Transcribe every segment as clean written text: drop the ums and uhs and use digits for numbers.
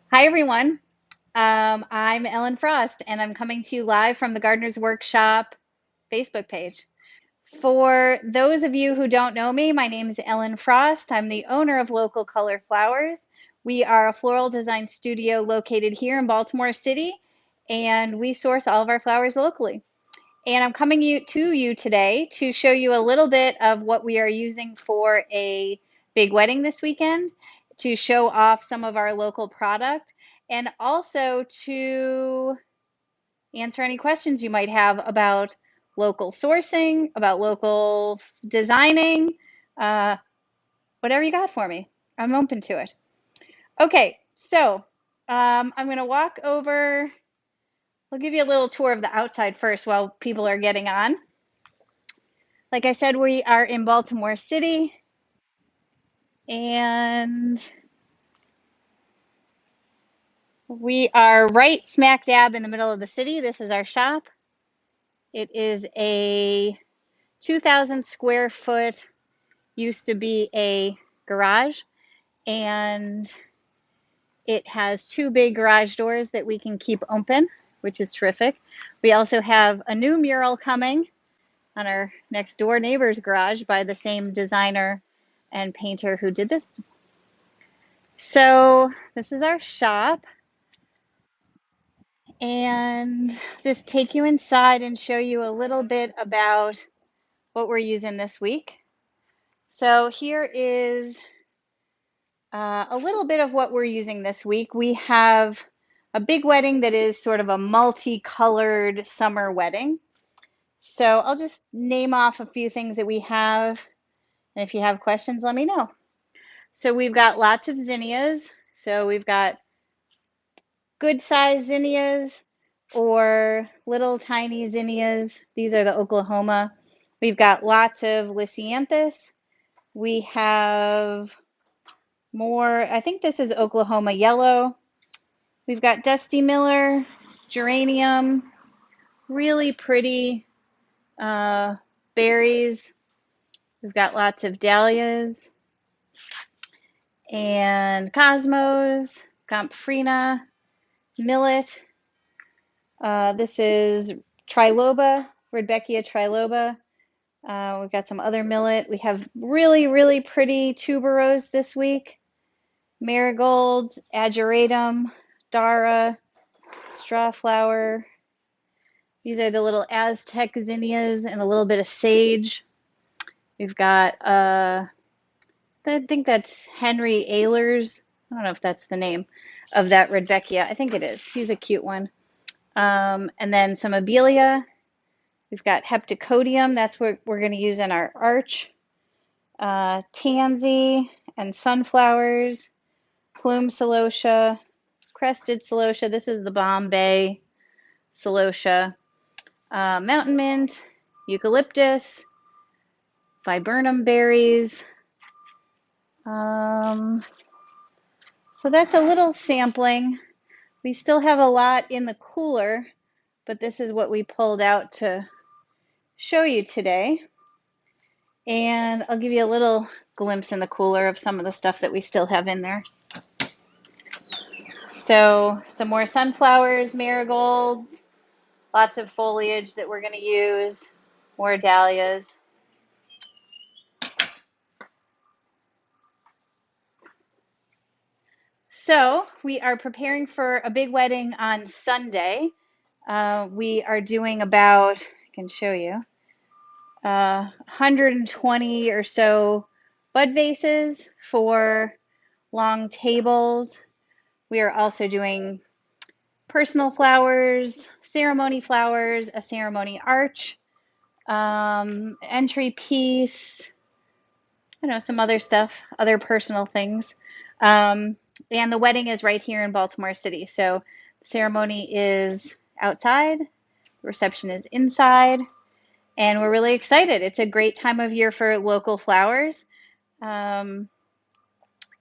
Hi, everyone. I'm Ellen Frost, and I'm coming to you live from the Gardener's Workshop Facebook page. For those of you who don't know me, my name is Ellen Frost. I'm the owner of Local Color Flowers. We are a floral design studio located here in Baltimore City, and we source all of our flowers locally. And I'm coming to you today to show you a little bit of what we are using for a big wedding this weekend, to show off some of our local product, and also to answer any questions you might have about local sourcing, about local designing, uh, whatever you got for me. I'm open to it. Okay, so I'm going to walk over. I'll give you a little tour of the outside first while people are getting on. Like I said, we are in Baltimore City, and we are right smack dab in the middle of the city. This is our shop. It is a 2,000 square foot, used to be a garage, and it has two big garage doors that we can keep open, which is terrific. We also have a new mural coming on our next door neighbor's garage by the same designer and painter who did this. So this is our shop, and just take you inside and show you a little bit about what we're using this week. So here is a little bit of what we're using this week. We have a big wedding that is sort of a multicolored summer wedding. So I'll just name off a few things that we have, and if you have questions, let me know. So we've got lots of zinnias. So we've got good sized zinnias or little tiny zinnias. These are the Oklahoma. We've got lots of lisianthus. We have more, I think this is Oklahoma yellow. We've got Dusty Miller, geranium, really pretty berries. We've got lots of dahlias and cosmos, gomphrena, millet. This is triloba, Rudbeckia triloba. We've got some other millet. We have really, really pretty tuberose this week. Marigolds, ageratum, dara, strawflower. These are the little Aztec zinnias and a little bit of sage. We've got, I think that's Henry Ehlers. I don't know if that's the name of that Rudbeckia. I think it is. He's a cute one. And then some abelia. We've got heptacodium. That's what we're going to use in our arch. Tansy and sunflowers. Plume celosia. Crested celosia. This is the Bombay celosia. Mountain mint. Eucalyptus. Viburnum berries. So that's a little sampling. We still have a lot in the cooler, but this is what we pulled out to show you today. And I'll give you a little glimpse in the cooler of some of the stuff that we still have in there. So some more sunflowers, marigolds, lots of foliage that we're going to use, more dahlias. So we are preparing for a big wedding on Sunday. We are doing about, I can show you, 120 or so bud vases for long tables. We are also doing personal flowers, a ceremony arch, entry piece, I don't know, some other stuff, other personal things. And the wedding is right here in Baltimore City. So the ceremony is outside, the reception is inside, and we're really excited. It's a great time of year for local flowers. And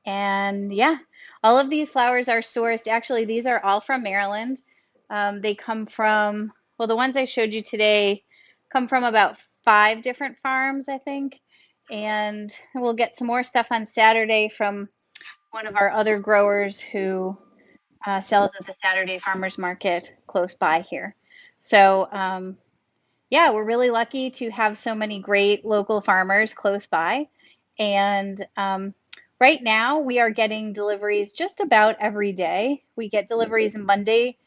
yeah, all of these flowers are sourced. Actually, these are all from Maryland. They come from, well, the ones I showed you today come from about 5 different farms, I think. And we'll get some more stuff on Saturday from one of our other growers who sells at the Saturday farmers market close by here. So, yeah, we're really lucky to have so many great local farmers close by. And right now, we are getting deliveries just about every day. We get deliveries Monday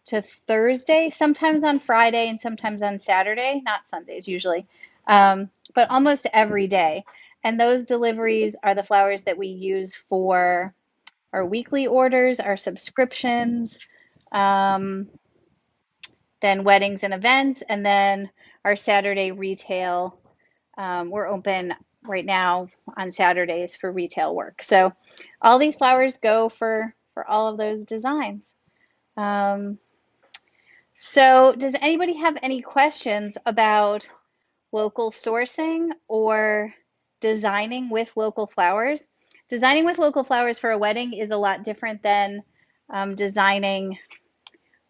to Thursday, sometimes on Friday and sometimes on Saturday, not Sundays usually, but almost every day. And those deliveries are the flowers that we use for our weekly orders, our subscriptions, um, then weddings and events, and then our Saturday retail. We're open right now on Saturdays for retail work. So all these flowers go for all of those designs. Um, so does anybody have any questions about local sourcing or designing with local flowers? Designing with local flowers for a wedding is a lot different than designing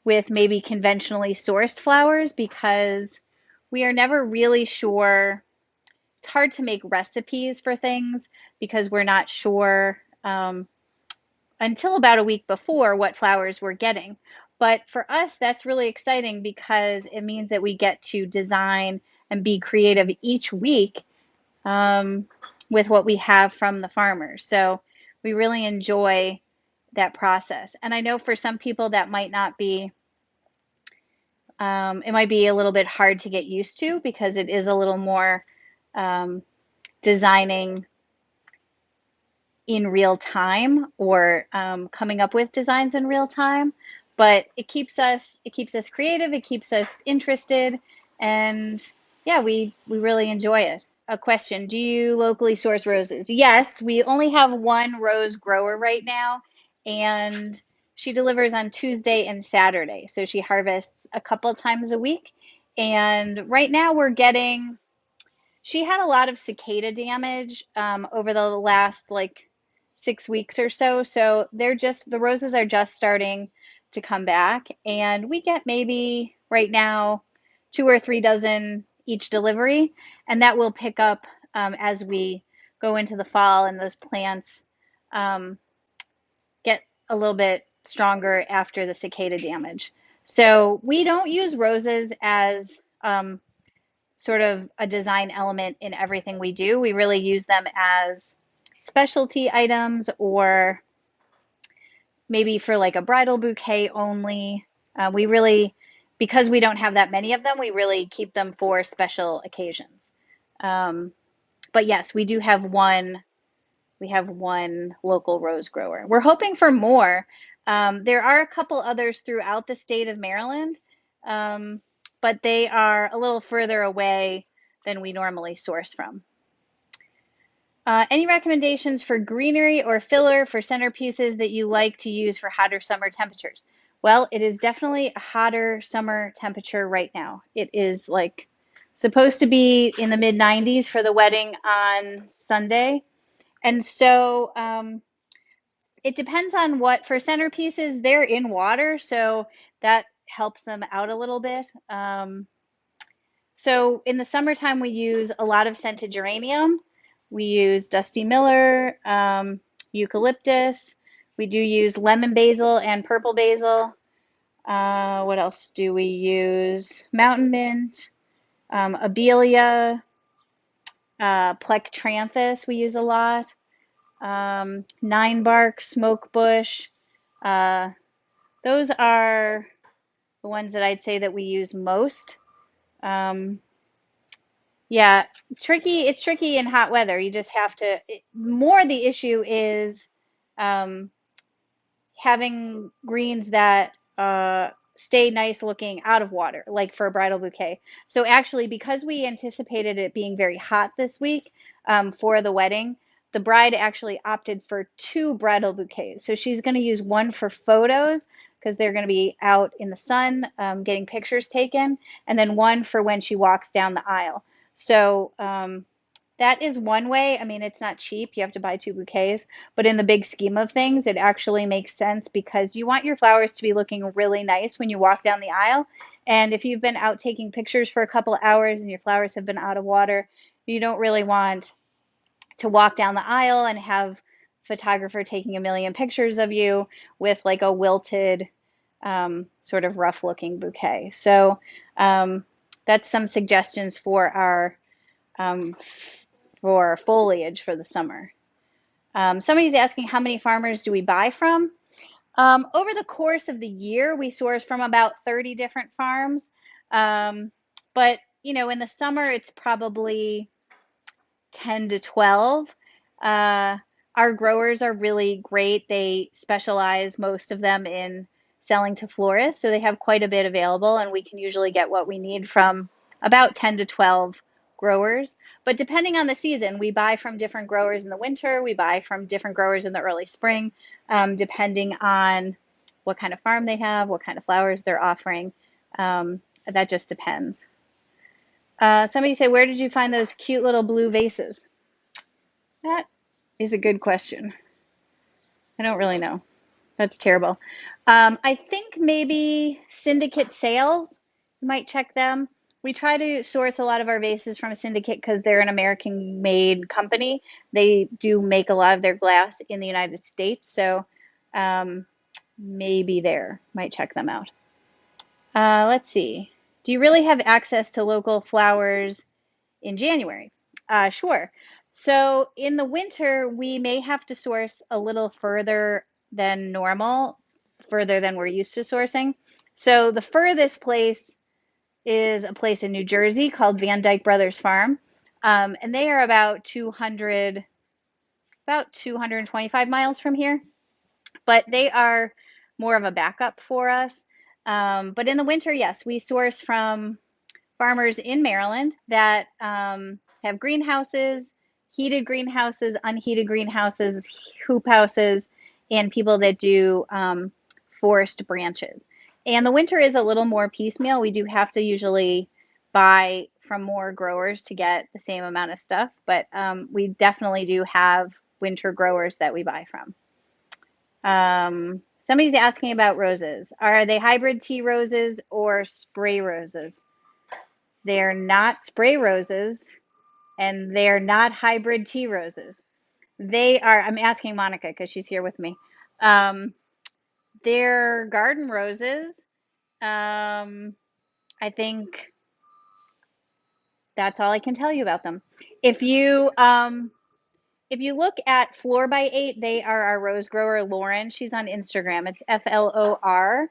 with maybe conventionally sourced flowers because we are never really sure. It's hard to make recipes for things because we're not sure until about a week before what flowers we're getting. But for us, that's really exciting because it means that we get to design and be creative each week um, with what we have from the farmers. So we really enjoy that process. And I know for some people that might not be, it might be a little bit hard to get used to because it is a little more um, designing in real time or coming up with designs in real time. But it keeps us creative, it keeps us interested, and yeah, we really enjoy it. A question: do you locally source roses? Yes, we only have one rose grower right now, and she delivers on Tuesday and Saturday. So she harvests a couple times a week. And right now we're getting, she had a lot of cicada damage over the last like 6 weeks or so. So the roses are just starting to come back. And we get maybe right now 2 or 3 dozen each delivery. And that will pick up as we go into the fall and those plants um, get a little bit stronger after the cicada damage. So we don't use roses as sort of a design element in everything we do. We really use them as specialty items or maybe for like a bridal bouquet only. We really, because we don't have that many of them, we really keep them for special occasions. Um, but yes, we do have one. We have one local rose grower. We're hoping for more. There are a couple others throughout the state of Maryland, um, but they are a little further away than we normally source from. Any recommendations for greenery or filler for centerpieces that you like to use for hotter summer temperatures? Well, it is definitely a hotter summer temperature right now. It is like supposed to be in the mid 90s for the wedding on Sunday. And so it depends on what, for centerpieces, they're in water, so that helps them out a little bit. So in the summertime, we use a lot of scented geranium. We use Dusty Miller, eucalyptus. We do use lemon basil and purple basil. What else do we use? Mountain mint, abelia, plectranthus we use a lot. Nine bark, smoke bush. Uh, those are the ones that I'd say that we use most. Um, yeah, tricky. It's tricky in hot weather. You just have to. More the issue is um, having greens that stay nice looking out of water, like for a bridal bouquet. So actually, because we anticipated it being very hot this week for the wedding, the bride actually opted for two bridal bouquets. So she's going to use one for photos because they're going to be out in the sun getting pictures taken, and then one for when she walks down the aisle. So that is one way. I mean, it's not cheap. You have to buy two bouquets, but in the big scheme of things, it actually makes sense because you want your flowers to be looking really nice when you walk down the aisle. And if you've been out taking pictures for a couple of hours and your flowers have been out of water, you don't really want to walk down the aisle and have photographer taking a million pictures of you with like a wilted, sort of rough looking bouquet. So that's some suggestions um, for foliage for the summer. Somebody's asking how many farmers do we buy from? Over the course of the year, we source from about 30 different farms. Um, but, in the summer, it's probably 10 to 12. Uh, our growers are really great. They specialize, most of them, in selling to florists. So they have quite a bit available, and we can usually get what we need from about 10 to 12 growers. But depending on the season, we buy from different growers in the winter, we buy from different growers in the early spring, depending on what kind of farm they have, what kind of flowers they're offering. That just depends. Somebody say, where did you find those cute little blue vases? That is a good question. I don't really know. That's terrible. I think maybe Syndicate Sales. You might check them. We try to source a lot of our vases from Syndicate because they're an American-made company. They do make a lot of their glass in the United States, so maybe there. Might check them out. Let's see. Do you really have access to local flowers in January? Sure. So in the winter, we may have to source a little further than normal, further than we're used to sourcing. So the furthest place is a place in New Jersey called Van Dyke Brothers Farm. And they are about 225 miles from here, but they are more of a backup for us. But in the winter, yes, we source from farmers in Maryland that have greenhouses, heated greenhouses, unheated greenhouses, hoop houses, and people that do forest branches. And the winter is a little more piecemeal. We do have to usually buy from more growers to get the same amount of stuff, but we definitely do have winter growers that we buy from. Somebody's asking about roses. Are they hybrid tea roses or spray roses? They're not spray roses and they're not hybrid tea roses. They are, I'm asking Monica because she's here with me. Um, they're garden roses. Um, I think that's all I can tell you about them. If you if you look at Floor by Eight, they are our rose grower, Lauren. She's on Instagram. It's FLOR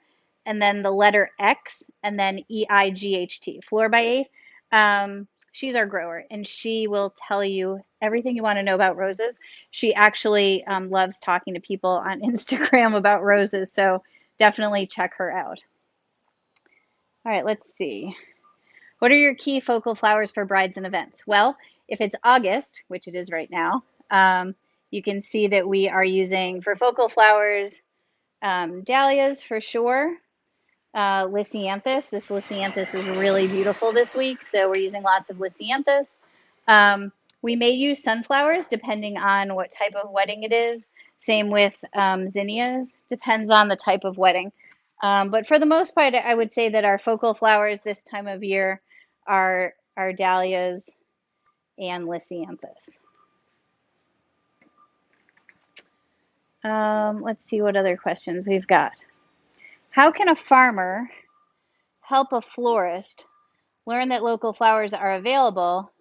and then the letter X and then EIGHT. Floor by Eight. She's our grower and she will tell you everything you want to know about roses. She actually loves talking to people on Instagram about roses, so definitely check her out. All right, let's see. What are your key focal flowers for brides and events? Well, if it's August, which it is right now, you can see that we are using for focal flowers dahlias for sure. Lisianthus. This Lisianthus is really beautiful this week, so we're using lots of Lisianthus. We may use sunflowers depending on what type of wedding it is. Same with zinnias, depends on the type of wedding. But for the most part, I would say that our focal flowers this time of year are dahlias and Lisianthus. Let's see what other questions we've got. How can a farmer help a florist learn that local flowers are available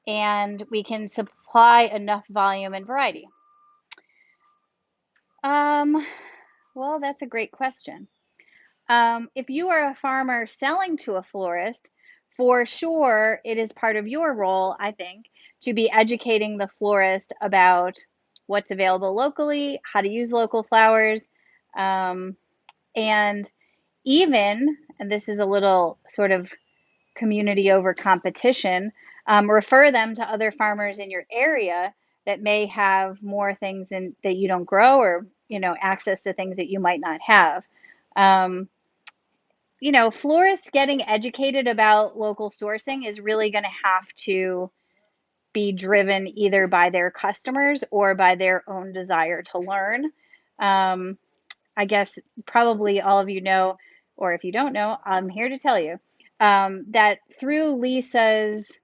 and we can supply enough volume and variety? Um, well, that's a great question. If you are a farmer selling to a florist, for sure it is part of your role, I think, to be educating the florist about what's available locally, how to use local flowers, um, and even, and this is a little sort of community over competition, refer them to other farmers in your area that may have more things that you don't grow or, access to things that you might not have. Um, Florists getting educated about local sourcing is really going to have to be driven either by their customers or by their own desire to learn. Um, I guess probably all of you know, or if you don't know, I'm here to tell you that through Lisa's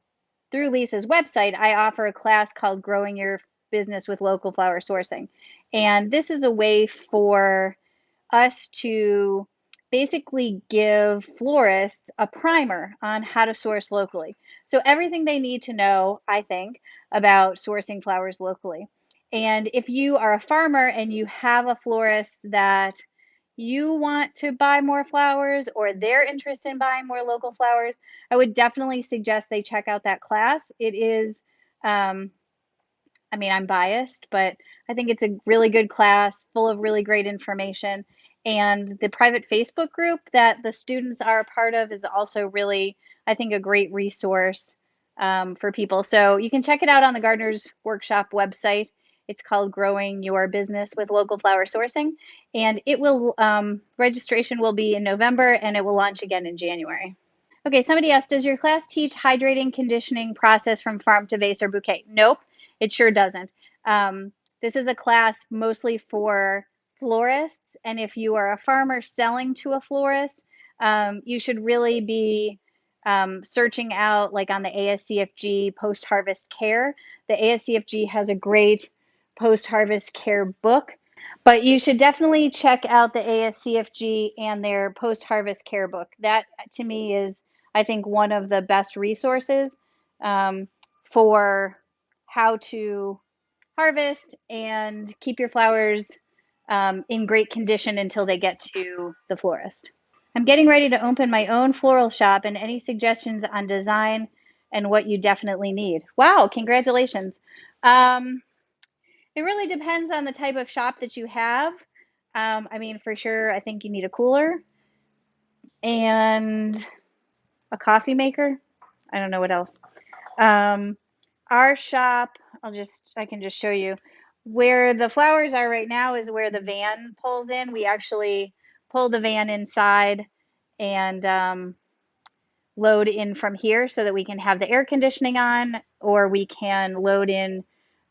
website, I offer a class called Growing Your business with local flower sourcing. And this is a way for us to basically give florists a primer on how to source locally. So everything they need to know, I think, about sourcing flowers locally. And if you are a farmer and you have a florist that you want to buy more flowers or they're interested in buying more local flowers, I would definitely suggest they check out that class. It is, I mean, I'm biased, but I think it's a really good class full of really great information. And the private Facebook group that the students are a part of is also really, I think, a great resource for people. So you can check it out on the Gardener's Workshop website. It's called Growing Your Business with Local Flower Sourcing. And it will, registration will be in November and it will launch again in January. Okay, somebody asked, does your class teach hydrating conditioning process from farm to vase or bouquet? Nope, it sure doesn't. This is a class mostly for florists, and if you are a farmer selling to a florist, you should really be searching out like on the ASCFG post-harvest care. The ASCFG has a great post-harvest care book, but you should definitely check out the ASCFG and their post-harvest care book. That to me is, I think, one of the best resources for how to harvest and keep your flowers in great condition until they get to the florist. I'm getting ready to open my own floral shop, and any suggestions on design and what you definitely need? Wow, congratulations. Um, it really depends on the type of shop that you have. I mean, for sure, I think you need a cooler and a coffee maker. I don't know what else. Um, our shop, I can just show you where the flowers are right now is where the van pulls in. We actually pull the van inside and load in from here so that we can have the air conditioning on, or we can load in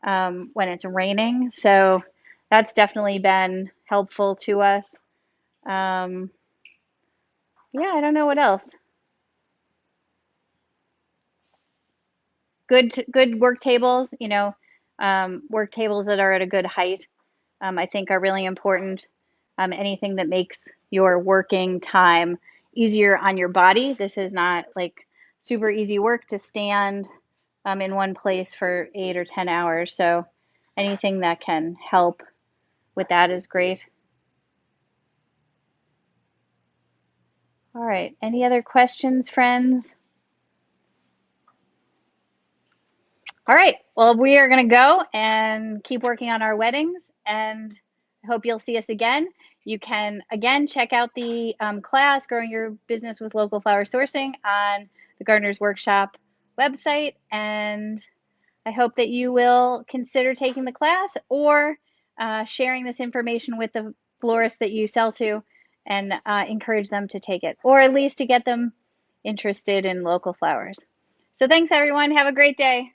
when it's raining. So that's definitely been helpful to us. Um, yeah, I don't know what else. Good work tables, work tables that are at a good height, I think are really important. Anything that makes your working time easier on your body. This is not like super easy work to stand in one place for 8 or 10 hours. So anything that can help with that is great. All right. Any other questions, friends? All right. Well, we are going to go and keep working on our weddings, and I hope you'll see us again. You can, again, check out the class, Growing Your Business with Local Flower Sourcing, on the Gardener's Workshop website. And I hope that you will consider taking the class or sharing this information with the florists that you sell to and encourage them to take it, or at least to get them interested in local flowers. So thanks, everyone. Have a great day.